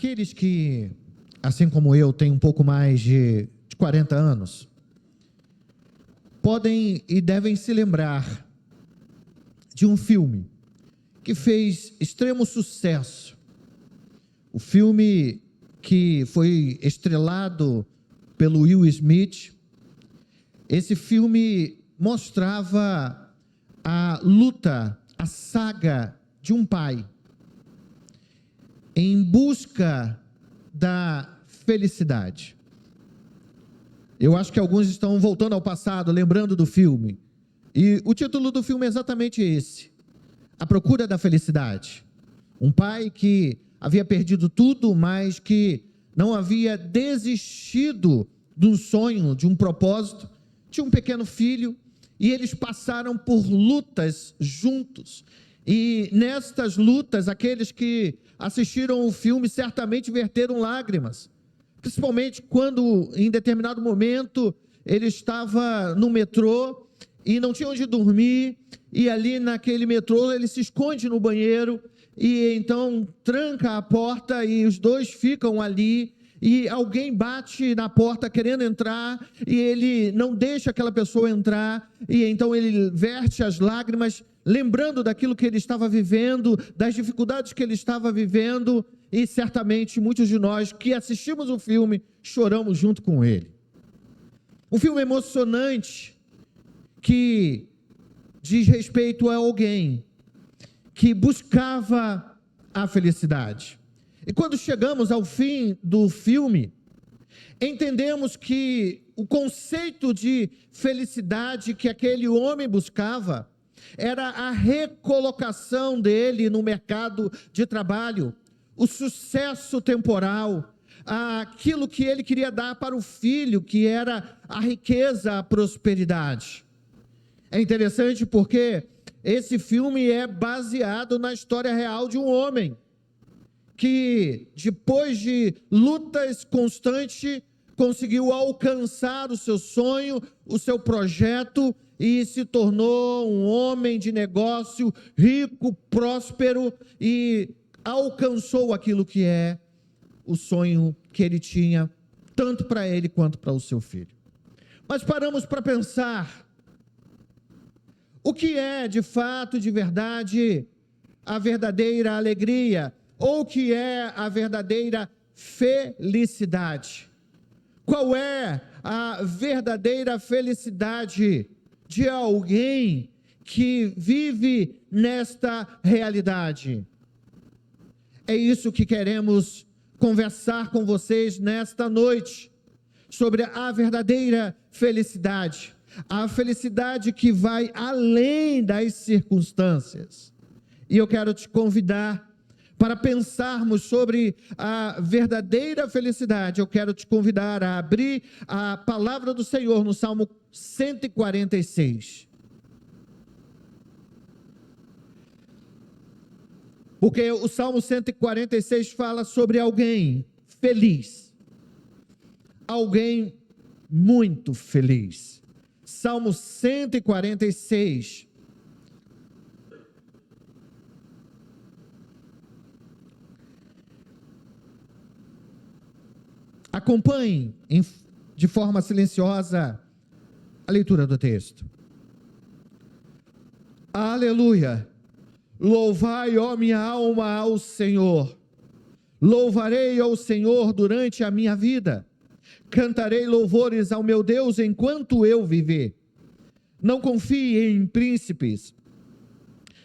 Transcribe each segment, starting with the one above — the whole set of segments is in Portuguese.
Aqueles que, assim como eu, têm um pouco mais de 40 anos, podem e devem se lembrar de um filme que fez extremo sucesso. O filme que foi estrelado pelo Will Smith. Esse filme mostrava a luta, a saga de um pai em busca da felicidade. Eu acho que alguns estão voltando ao passado, lembrando do filme. E o título do filme é exatamente esse: A Procura da Felicidade. Um pai que havia perdido tudo, mas que não havia desistido de um sonho, de um propósito. Tinha um pequeno filho e eles passaram por lutas juntos. E nestas lutas, aqueles que assistiram o filme certamente verteram lágrimas. Principalmente quando, em determinado momento, ele estava no metrô e não tinha onde dormir, e ali naquele metrô ele se esconde no banheiro, e então tranca a porta e os dois ficam ali, e alguém bate na porta querendo entrar, e ele não deixa aquela pessoa entrar, e então ele verte as lágrimas, lembrando daquilo que ele estava vivendo, das dificuldades que ele estava vivendo, e certamente muitos de nós que assistimos o filme choramos junto com ele. Um filme emocionante que diz respeito a alguém que buscava a felicidade. E quando chegamos ao fim do filme, entendemos que o conceito de felicidade que aquele homem buscava era a recolocação dele no mercado de trabalho, o sucesso temporal, aquilo que ele queria dar para o filho, que era a riqueza, a prosperidade. É interessante porque esse filme é baseado na história real de um homem que, depois de lutas constantes, conseguiu alcançar o seu sonho, o seu projeto, e se tornou um homem de negócio, rico, próspero, e alcançou aquilo que é o sonho que ele tinha, tanto para ele quanto para o seu filho. Mas paramos para pensar, o que é de fato, de verdade, a verdadeira alegria, ou o que é a verdadeira felicidade? Qual é a verdadeira felicidade de alguém que vive nesta realidade? É isso que queremos conversar com vocês nesta noite, sobre a verdadeira felicidade, a felicidade que vai além das circunstâncias. E eu quero te convidar para pensarmos sobre a verdadeira felicidade. Eu quero te convidar a abrir a palavra do Senhor no Salmo 146. Porque o Salmo 146 fala sobre alguém feliz, alguém muito feliz. Salmo 146. Acompanhe de forma silenciosa a leitura do texto. Aleluia! Louvai, ó minha alma, ao Senhor. Louvarei ao Senhor durante a minha vida. Cantarei louvores ao meu Deus enquanto eu viver. Não confie em príncipes,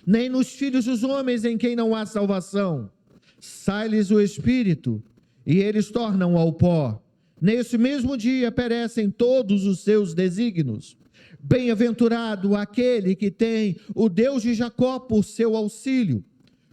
nem nos filhos dos homens em quem não há salvação. Sai-lhes o espírito, e eles tornam ao pó. Nesse mesmo dia perecem todos os seus desígnios. Bem-aventurado aquele que tem o Deus de Jacó por seu auxílio,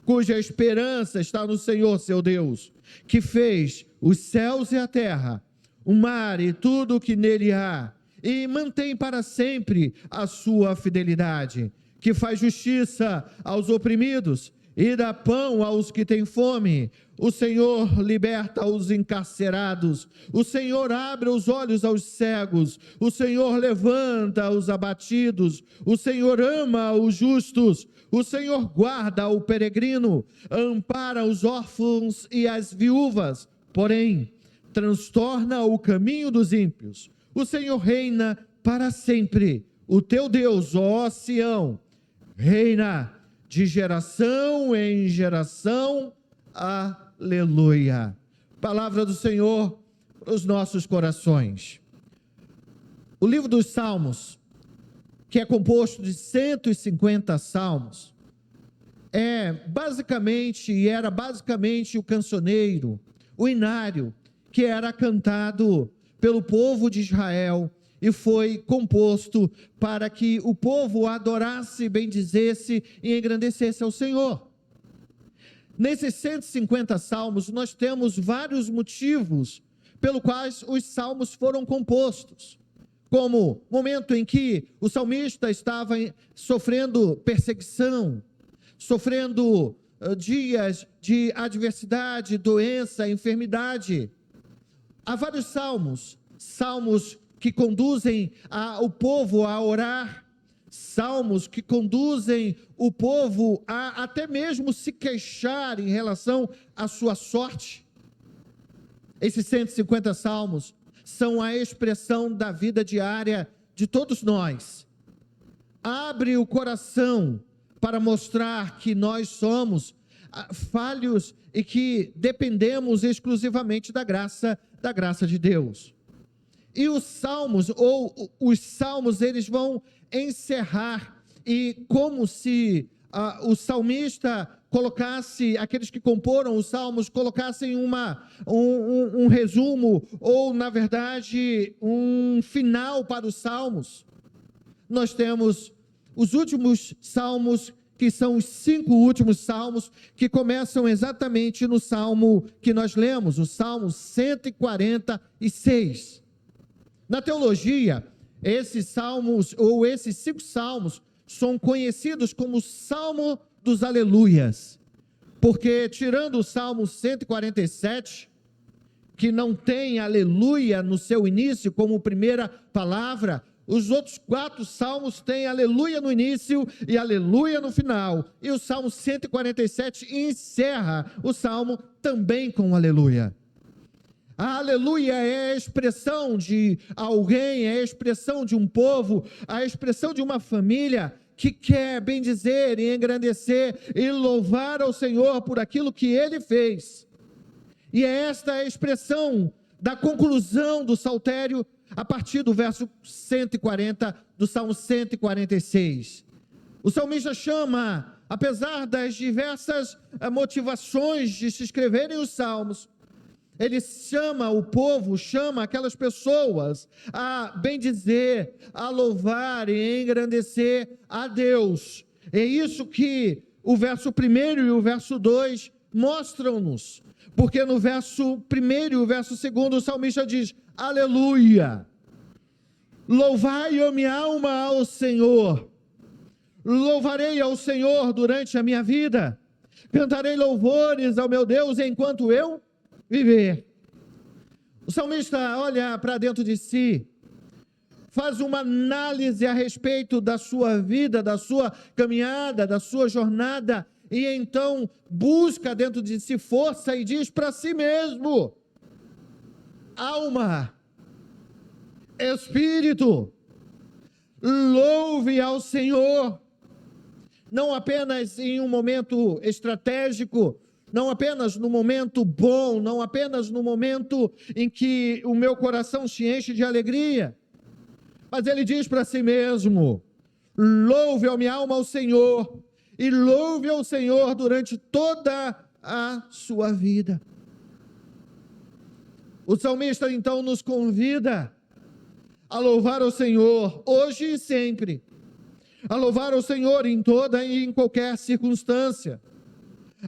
cuja esperança está no Senhor seu Deus, que fez os céus e a terra, o mar e tudo o que nele há, e mantém para sempre a sua fidelidade, que faz justiça aos oprimidos e dá pão aos que têm fome. O Senhor liberta os encarcerados. O Senhor abre os olhos aos cegos. O Senhor levanta os abatidos. O Senhor ama os justos. O Senhor guarda o peregrino. Ampara os órfãos e as viúvas. Porém, transtorna o caminho dos ímpios. O Senhor reina para sempre. O teu Deus, ó Sião, reina de geração em geração. Aleluia. Palavra do Senhor para os nossos corações. O livro dos Salmos, que é composto de 150 salmos, era basicamente o cancioneiro, o inário, que era cantado pelo povo de Israel e foi composto para que o povo adorasse, bendizesse e engrandecesse ao Senhor. Nesses 150 salmos, nós temos vários motivos pelos quais os salmos foram compostos, como momento em que o salmista estava sofrendo perseguição, sofrendo dias de adversidade, doença, enfermidade. Há vários salmos que conduzem o povo a orar, salmos que conduzem o povo a até mesmo se queixar em relação à sua sorte. Esses 150 salmos são a expressão da vida diária de todos nós. Abre o coração para mostrar que nós somos falhos e que dependemos exclusivamente da graça de Deus. E os salmos, eles vão encerrar, e como se o salmista colocasse, aqueles que comporam os salmos, colocassem um resumo, ou na verdade, um final para os salmos. Nós temos os últimos salmos, que são os 5 últimos salmos, que começam exatamente no salmo que nós lemos, o Salmo 146. Na teologia, esses salmos, ou esses 5 salmos, são conhecidos como Salmo dos Aleluias, porque tirando o Salmo 147, que não tem aleluia no seu início como primeira palavra, os outros 4 salmos têm aleluia no início e aleluia no final, e o Salmo 147 encerra o salmo também com aleluia. A aleluia é a expressão de alguém, é a expressão de um povo, a expressão de uma família que quer bendizer e engrandecer e louvar ao Senhor por aquilo que Ele fez. E é esta a expressão da conclusão do saltério a partir do verso 140 do Salmo 146. O salmista chama, apesar das diversas motivações de se escreverem os salmos, ele chama o povo, chama aquelas pessoas a bendizer, a louvar e engrandecer a Deus. É isso que o verso 1 e o verso 2 mostram-nos. Porque no verso 1 e o verso 2 o salmista diz: aleluia, louvai, ó minha alma, ao Senhor. Louvarei ao Senhor durante a minha vida. Cantarei louvores ao meu Deus enquanto eu viver. O salmista olha para dentro de si, faz uma análise a respeito da sua vida, da sua caminhada, da sua jornada, e então busca dentro de si força e diz para si mesmo: alma, espírito, louve ao Senhor. Não apenas em um momento estratégico, não apenas no momento bom, não apenas no momento em que o meu coração se enche de alegria, mas ele diz para si mesmo: louve a minha alma ao Senhor, e louve ao Senhor durante toda a sua vida. O salmista então nos convida a louvar ao Senhor hoje e sempre, a louvar ao Senhor em toda e em qualquer circunstância,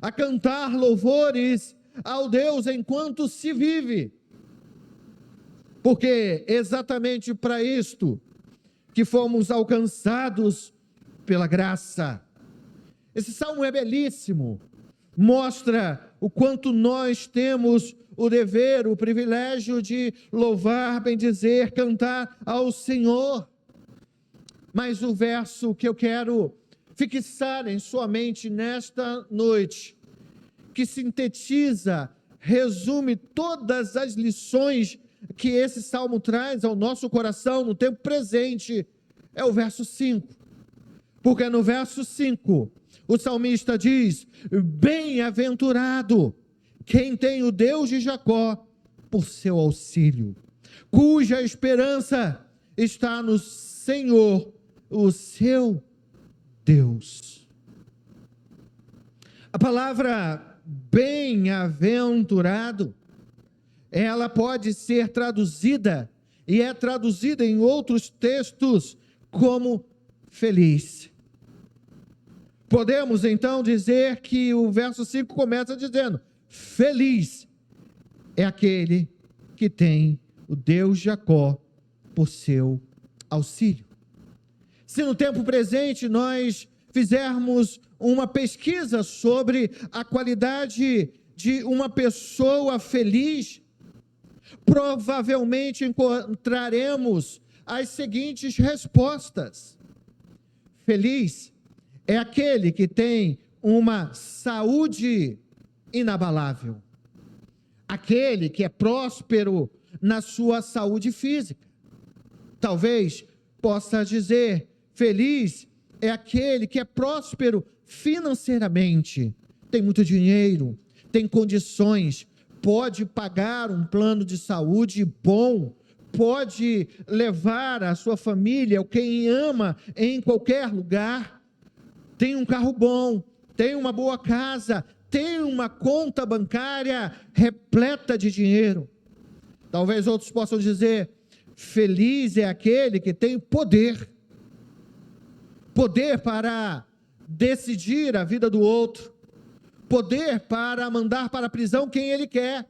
a cantar louvores ao Deus enquanto se vive, porque exatamente para isto que fomos alcançados pela graça, Esse salmo é belíssimo, mostra o quanto nós temos o dever, o privilégio de louvar, bendizer, cantar ao Senhor. Mas o verso que eu quero fixar em sua mente nesta noite, que sintetiza, resume todas as lições que esse salmo traz ao nosso coração no tempo presente, é o verso 5. Porque no verso 5, o salmista diz: bem-aventurado quem tem o Deus de Jacó por seu auxílio, cuja esperança está no Senhor, o seu Deus. A palavra bem-aventurado, ela pode ser traduzida, e é traduzida em outros textos, como feliz. Podemos então dizer que o verso 5 começa dizendo: feliz é aquele que tem o Deus Jacó por seu auxílio. Se no tempo presente nós fizermos uma pesquisa sobre a qualidade de uma pessoa feliz, provavelmente encontraremos as seguintes respostas: feliz é aquele que tem uma saúde inabalável, aquele que é próspero na sua saúde física. Talvez possa dizer: feliz é aquele que é próspero financeiramente, tem muito dinheiro, tem condições, pode pagar um plano de saúde bom, pode levar a sua família, ou quem ama, em qualquer lugar, tem um carro bom, tem uma boa casa, tem uma conta bancária repleta de dinheiro. Talvez outros possam dizer: feliz é aquele que tem poder para decidir a vida do outro, poder para mandar para a prisão quem ele quer,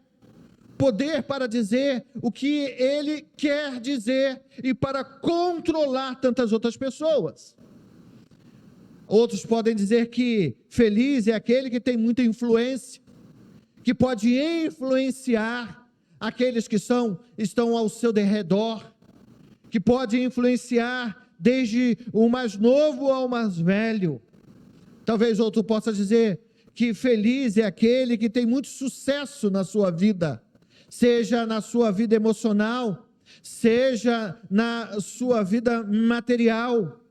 poder para dizer o que ele quer dizer e para controlar tantas outras pessoas. Outros podem dizer que feliz é aquele que tem muita influência, que pode influenciar aqueles que estão ao seu derredor, que pode influenciar desde o mais novo ao mais velho. Talvez outro possa dizer que feliz é aquele que tem muito sucesso na sua vida, seja na sua vida emocional, seja na sua vida material.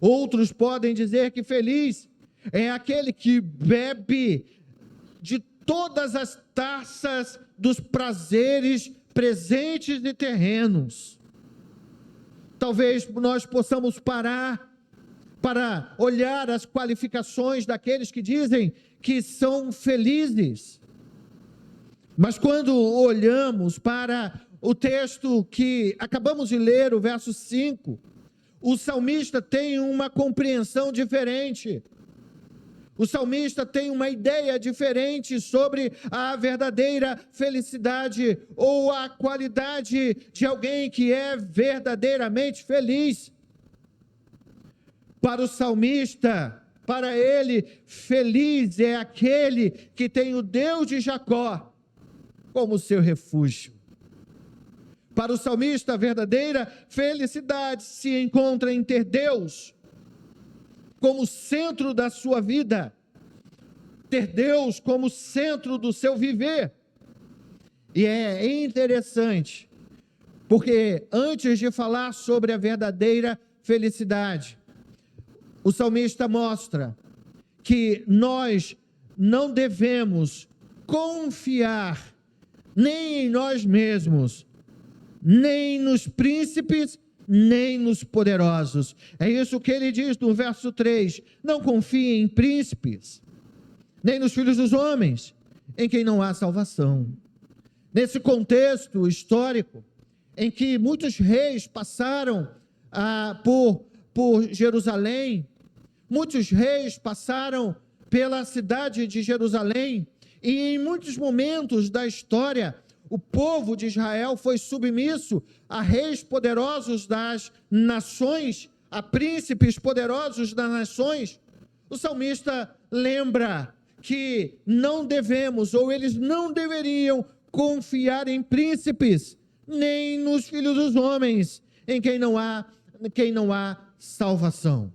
Outros podem dizer que feliz é aquele que bebe de todas as taças dos prazeres presentes e terrenos. Talvez nós possamos parar para olhar as qualificações daqueles que dizem que são felizes. Mas quando olhamos para o texto que acabamos de ler, o verso 5, o salmista tem uma compreensão diferente. O salmista tem uma ideia diferente sobre a verdadeira felicidade ou a qualidade de alguém que é verdadeiramente feliz. Para o salmista, para ele, feliz é aquele que tem o Deus de Jacó como seu refúgio. Para o salmista, a verdadeira felicidade se encontra em ter Deus como centro da sua vida, ter Deus como centro do seu viver. E é interessante, porque antes de falar sobre a verdadeira felicidade, o salmista mostra que nós não devemos confiar nem em nós mesmos, nem nos príncipes, nem nos poderosos. É isso que ele diz no verso 3: não confie em príncipes, nem nos filhos dos homens, em quem não há salvação. Nesse contexto histórico, em que muitos reis passaram por Jerusalém, muitos reis passaram pela cidade de Jerusalém, e em muitos momentos da história, o povo de Israel foi submisso a reis poderosos das nações, a príncipes poderosos das nações. O salmista lembra que não devemos, ou eles não deveriam confiar em príncipes, nem nos filhos dos homens, em quem não há salvação.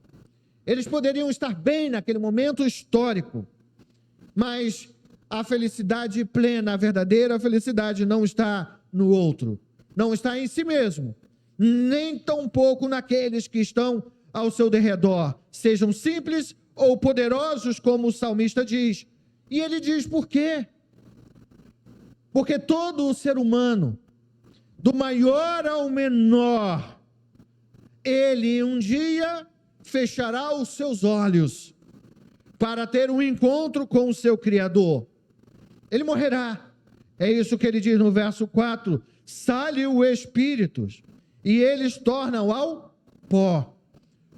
Eles poderiam estar bem naquele momento histórico, mas a felicidade plena, a verdadeira felicidade não está no outro, não está em si mesmo, nem tampouco naqueles que estão ao seu derredor, sejam simples ou poderosos, como o salmista diz. E ele diz por quê? Porque todo o ser humano, do maior ao menor, ele um dia fechará os seus olhos para ter um encontro com o seu Criador. Ele morrerá. É isso que ele diz no verso 4. Sai o espírito e eles tornam ao pó.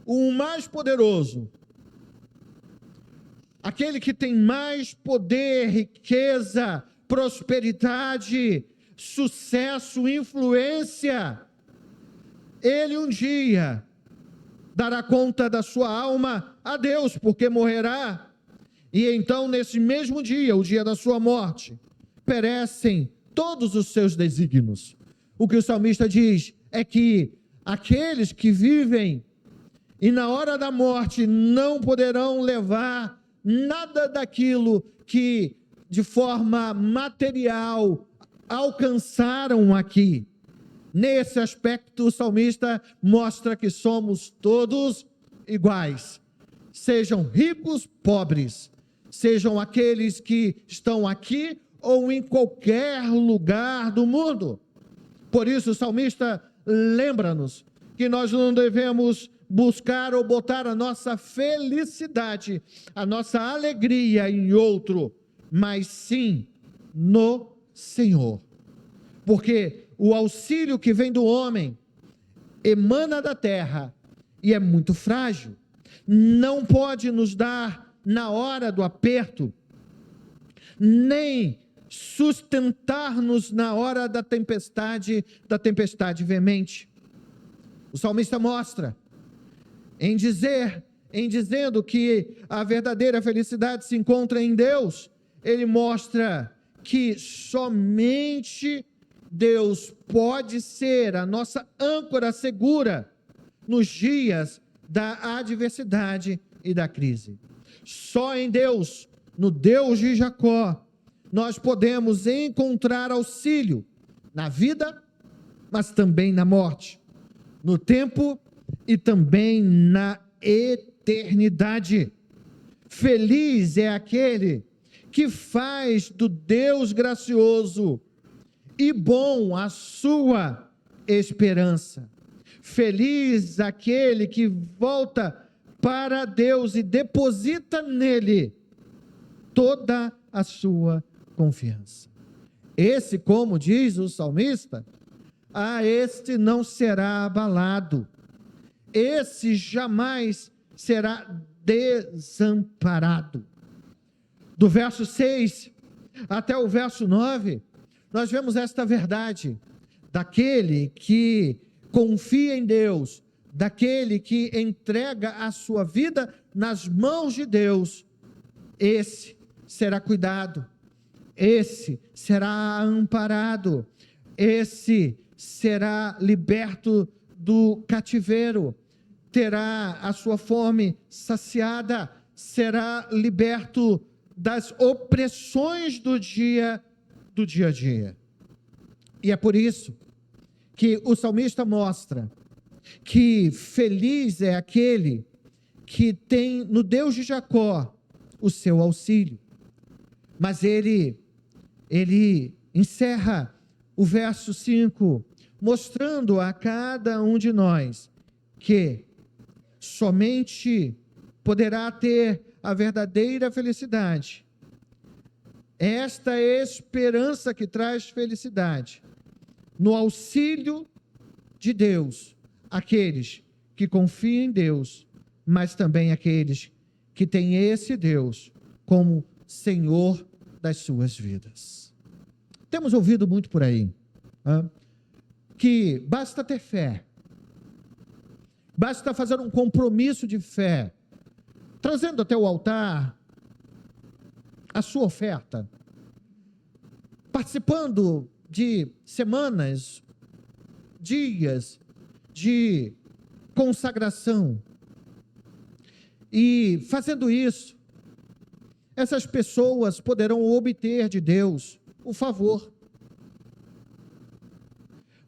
O mais poderoso, aquele que tem mais poder, riqueza, prosperidade, sucesso, influência, ele um dia dará conta da sua alma a Deus, porque morrerá. E então, nesse mesmo dia, o dia da sua morte, perecem todos os seus desígnios. O que o salmista diz é que aqueles que vivem e na hora da morte não poderão levar nada daquilo que de forma material alcançaram aqui. Nesse aspecto, o salmista mostra que somos todos iguais. Sejam ricos, pobres, sejam aqueles que estão aqui ou em qualquer lugar do mundo. Por isso, o salmista lembra-nos que nós não devemos buscar ou botar a nossa felicidade, a nossa alegria em outro, mas sim no Senhor. Porque o auxílio que vem do homem emana da terra e é muito frágil. Não pode nos dar na hora do aperto, nem sustentar-nos na hora da tempestade veemente. O salmista mostra, em dizendo que a verdadeira felicidade se encontra em Deus, ele mostra que somente Deus pode ser a nossa âncora segura nos dias da adversidade e da crise. Só em Deus, no Deus de Jacó, nós podemos encontrar auxílio na vida, mas também na morte, no tempo e também na eternidade. Feliz é aquele que faz do Deus gracioso e bom a sua esperança. Feliz aquele que volta para Deus e deposita nele toda a sua confiança. Esse, como diz o salmista, este não será abalado. Esse jamais será desamparado. Do verso 6 até o verso 9, nós vemos esta verdade, daquele que confia em Deus, daquele que entrega a sua vida nas mãos de Deus, esse será cuidado, esse será amparado, esse será liberto do cativeiro, terá a sua fome saciada, será liberto das opressões do dia a dia. E é por isso que o salmista mostra que feliz é aquele que tem no Deus de Jacó o seu auxílio. Mas ele encerra o verso 5, mostrando a cada um de nós que somente poderá ter a verdadeira felicidade, esta esperança que traz felicidade, no auxílio de Deus, aqueles que confiam em Deus, mas também aqueles que têm esse Deus como Senhor das suas vidas. Temos ouvido muito por aí, que basta ter fé, basta fazer um compromisso de fé, trazendo até o altar a sua oferta, participando de semanas, dias de consagração. E fazendo isso, essas pessoas poderão obter de Deus o favor.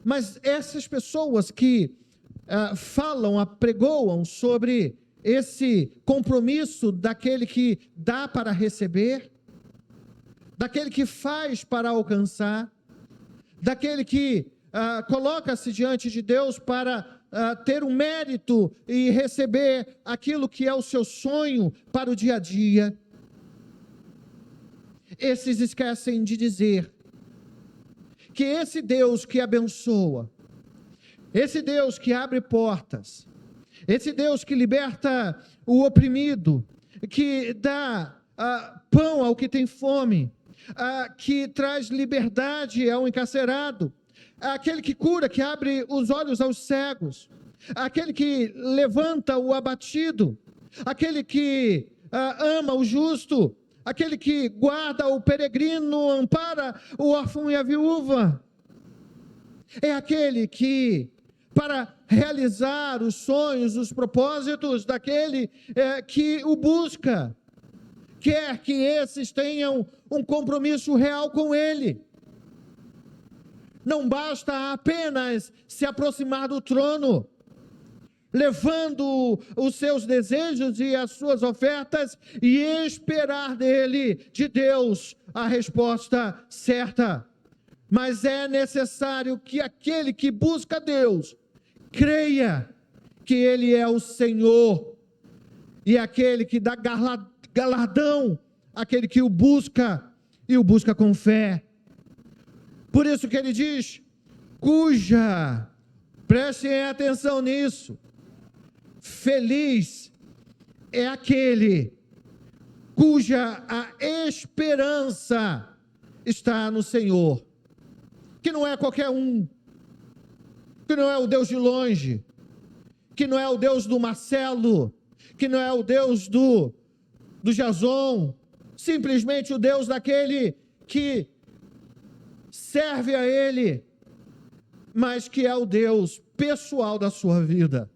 Mas essas pessoas que falam, apregoam sobre esse compromisso daquele que dá para receber, daquele que faz para alcançar, daquele que coloca-se diante de Deus para ter um mérito e receber aquilo que é o seu sonho para o dia a dia. Esses esquecem de dizer que esse Deus que abençoa, esse Deus que abre portas, esse Deus que liberta o oprimido, que dá pão ao que tem fome, que traz liberdade ao encarcerado, aquele que cura, que abre os olhos aos cegos, aquele que levanta o abatido, aquele que ama o justo, aquele que guarda o peregrino, ampara o órfão e a viúva. É aquele que, para realizar os sonhos, os propósitos daquele que o busca, quer que esses tenham um compromisso real com ele. Não basta apenas se aproximar do trono, levando os seus desejos e as suas ofertas e esperar dele, de Deus, a resposta certa. Mas é necessário que aquele que busca Deus creia que ele é o Senhor e aquele que dá galardão àquele que o busca e o busca com fé. Por isso que ele diz, prestem atenção nisso, feliz é aquele cuja a esperança está no Senhor, que não é qualquer um, que não é o Deus de longe, que não é o Deus do Marcelo, que não é o Deus do Jason, simplesmente o Deus daquele que serve a ele, mas que é o Deus pessoal da sua vida.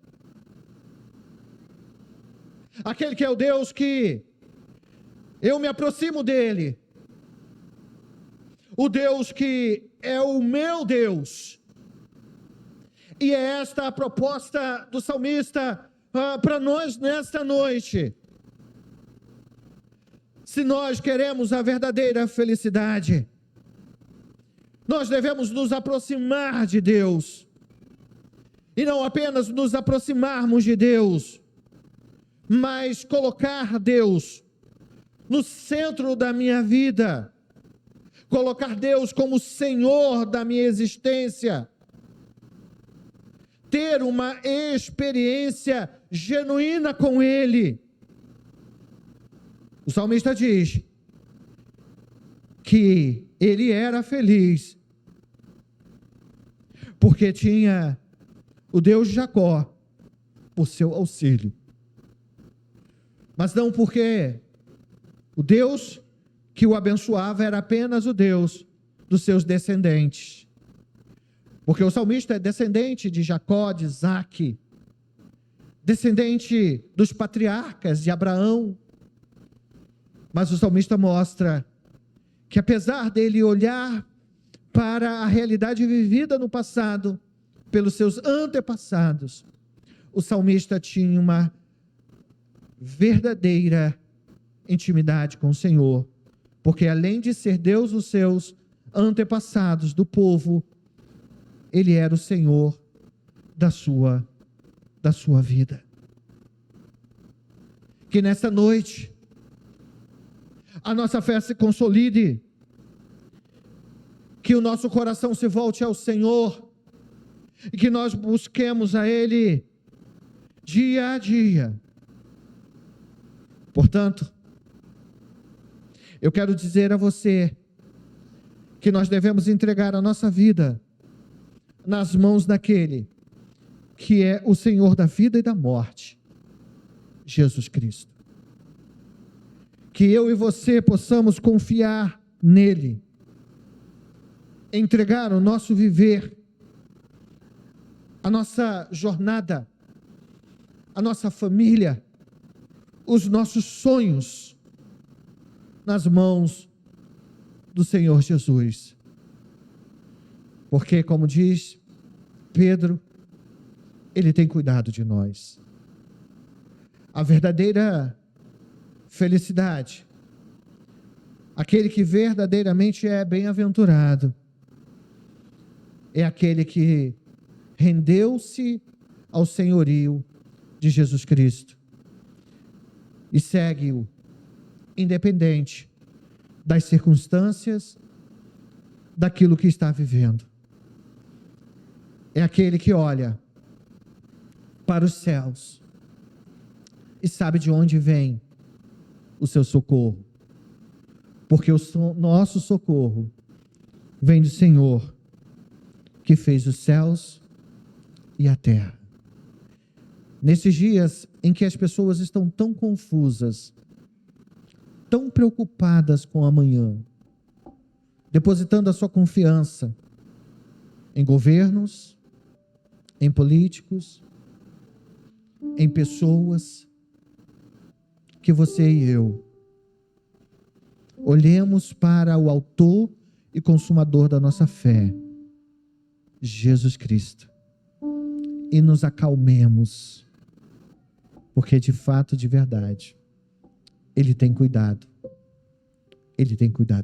Aquele que é o Deus que eu me aproximo dele, o Deus que é o meu Deus. E é esta a proposta do salmista para nós nesta noite. Se nós queremos a verdadeira felicidade, nós devemos nos aproximar de Deus, e não apenas nos aproximarmos de Deus, mas colocar Deus no centro da minha vida, colocar Deus como Senhor da minha existência, ter uma experiência genuína com Ele. O salmista diz que ele era feliz porque tinha o Deus de Jacó por seu auxílio, mas não porque o Deus que o abençoava era apenas o Deus dos seus descendentes, porque o salmista é descendente de Jacó, de Isaque, descendente dos patriarcas de Abraão, mas o salmista mostra que apesar dele olhar para a realidade vivida no passado, pelos seus antepassados, o salmista tinha uma verdadeira intimidade com o Senhor, porque além de ser Deus dos seus antepassados, do povo, ele era o Senhor da sua vida. Que nesta noite a nossa fé se consolide, que o nosso coração se volte ao Senhor, e que nós busquemos a Ele dia a dia. Portanto, eu quero dizer a você que nós devemos entregar a nossa vida nas mãos daquele que é o Senhor da vida e da morte, Jesus Cristo. que eu e você possamos confiar nele, entregar o nosso viver, a nossa jornada, a nossa família, os nossos sonhos nas mãos do Senhor Jesus. Porque, como diz Pedro, Ele tem cuidado de nós. A verdadeira felicidade, aquele que verdadeiramente é bem-aventurado, é aquele que rendeu-se ao senhorio de Jesus Cristo e segue-o, independente das circunstâncias, daquilo que está vivendo. É aquele que olha para os céus e sabe de onde vem o seu socorro, porque o nosso socorro vem do Senhor, que fez os céus e a terra. Nesses dias em que as pessoas estão tão confusas, tão preocupadas com o amanhã, depositando a sua confiança em governos, em políticos, em pessoas, que você e eu olhemos para o autor e consumador da nossa fé, Jesus Cristo, e nos acalmemos, porque de fato, de verdade, Ele tem cuidado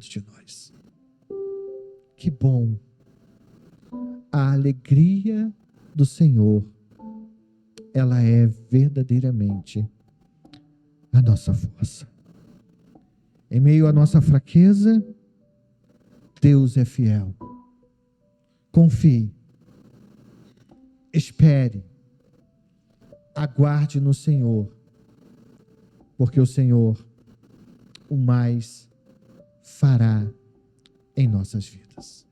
de nós. Que bom! A alegria do Senhor, ela é verdadeiramente a nossa força. Em meio à nossa fraqueza, Deus é fiel. Confie, espere, aguarde no Senhor, porque o Senhor o mais fará em nossas vidas.